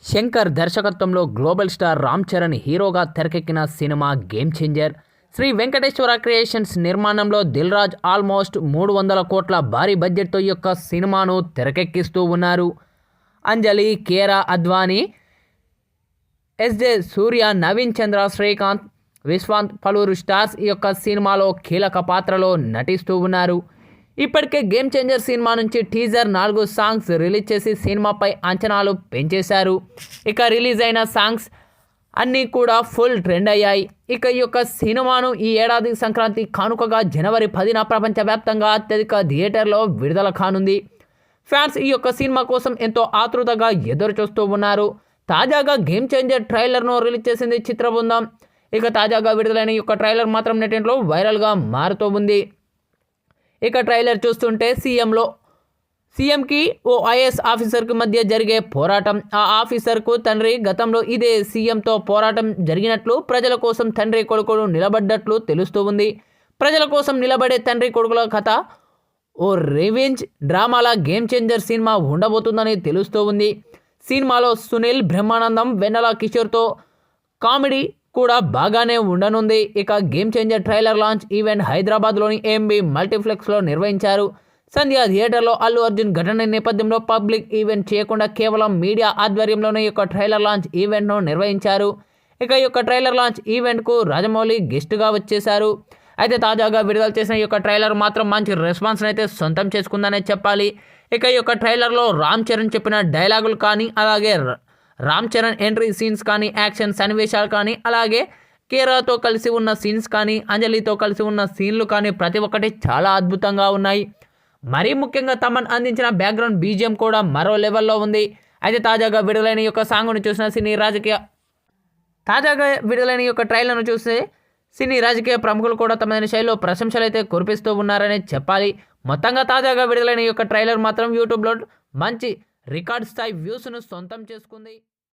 శంకర్ దర్శకత్వంలో global star Ram Charan హీరోగా తెరకెక్కిన సినిమా game changer. Sri Venkateswara creations నిర్మాణంలో దిల్ రాజు ఆల్మోస్ట్ 300 కోట్ల భారీ బడ్జెట్తో ఈ యొక్క సినిమాను తెరకెక్కిస్తూ ఉన్నారు. అంజలి, కియారా అద్వానీ, ఎస్జే సూర్య, నవీన్ చంద్ర, శ్రీకాంత్, విశ్వాంత్ పలువురు స్టార్స్ ఈ యొక్క సినిమాలో కీలక పాత్రలో నటిస్తూ ఉన్నారు. ఇప్పటికే గేమ్ చేంజర్ సినిమా నుంచి టీజర్ 4 సాంగ్స్ రిలీజ్ చేసి సినిమాపై అంచనాలు పెంచేశారు. ఇక రిలీజ్ అయిన సాంగ్స్ అన్నీ కూడా ఫుల్ ట్రెండ్ అయ్యాయి. ఇక ఈ యొక్క సినిమాను ఈ ఏడాది సంక్రాంతి కానుకగా జనవరి 10న ప్రపంచవ్యాప్తంగా అత్యధిక థియేటర్లో విడుదల కానుంది. ఫ్యాన్స్ ఈ యొక్క సినిమా కోసం ఎంతో ఆతృతగా ఎదురు చూస్తూ ఉన్నారు. తాజాగా గేమ్ చేంజర్ ట్రైలర్ను రిలీజ్ చేసింది చిత్ర బృందం. ఇక తాజాగా విడుదలైన ఈ యొక్క ట్రైలర్ మాత్రం నెట్టింట్లో వైరల్గా మారుతూ ఉంది. ఇక ట్రైలర్ చూస్తుంటే సీఎంకి ఓ ఐఏఎస్ ఆఫీసర్కి మధ్య జరిగే పోరాటం. ఆ ఆఫీసర్కు తండ్రి గతంలో ఇదే సీఎంతో పోరాటం జరిగినట్లు, ప్రజల కోసం తండ్రి కొడుకులు నిలబడ్డట్లు తెలుస్తూ ఉంది. ప్రజల కోసం నిలబడే తండ్రి కొడుకుల కథ ఓ రివెంజ్ డ్రామాలా గేమ్ చేంజర్ సినిమా ఉండబోతుందని తెలుస్తూ ఉంది. సినిమాలో సునీల్, బ్రహ్మానందం, వెన్నెల కిషోర్తో కామెడీ కూడా బాగానే ఉండనుంది. ఇక game changer trailer launch event హైదరాబాద్లోని ఏఎంబీ మల్టీప్లెక్స్లో నిర్వహించారు. సంధ్య థియేటర్లో అల్లు అర్జున్ ఘటన నేపథ్యంలో పబ్లిక్ ఈవెంట్ చేయకుండా కేవలం మీడియా ఆధ్వర్యంలోనే ఈ యొక్క ట్రైలర్ లాంచ్ ఈవెంట్ను నిర్వహించారు. ఇక ఈ యొక్క ట్రైలర్ లాంచ్ ఈవెంట్కు రాజమౌళి గెస్ట్గా వచ్చేశారు. అయితే తాజాగా విడుదల చేసిన ఈ యొక్క ట్రైలర్ మాత్రం మంచి రెస్పాన్స్ని అయితే సొంతం చేసుకుందనే చెప్పాలి. ఇక ఈ యొక్క ట్రైలర్లో రామ్ చరణ్ చెప్పిన డైలాగులు కానీ, అలాగే రామ్ చరణ్ ఎంట్రీ సీన్స్ కానీ, యాక్షన్ సన్నివేశాలు కానీ, అలాగే కియారాతో కలిసి ఉన్న సీన్స్ కానీ, అంజలితో కలిసి ఉన్న సీన్లు కానీ ప్రతి ఒక్కటి చాలా అద్భుతంగా ఉన్నాయి. మరీ ముఖ్యంగా తమన్ అందించిన బ్యాక్గ్రౌండ్ బీజిఎం కూడా మరో లెవెల్లో ఉంది. అయితే తాజాగా విడుదలైన ఈ యొక్క సాంగ్ను చూసిన ఈ యొక్క ట్రైలర్ను చూస్తే సినీ రాజకీయ ప్రముఖులు కూడా తమ శైలిలో ప్రశంసలు అయితే కురిపిస్తూ ఉన్నారనే చెప్పాలి. మొత్తంగా తాజాగా విడుదలైన ఈ యొక్క ట్రైలర్ మాత్రం యూట్యూబ్లో మంచి రికార్డ్ స్థాయి వ్యూస్ను సొంతం చేసుకుంది.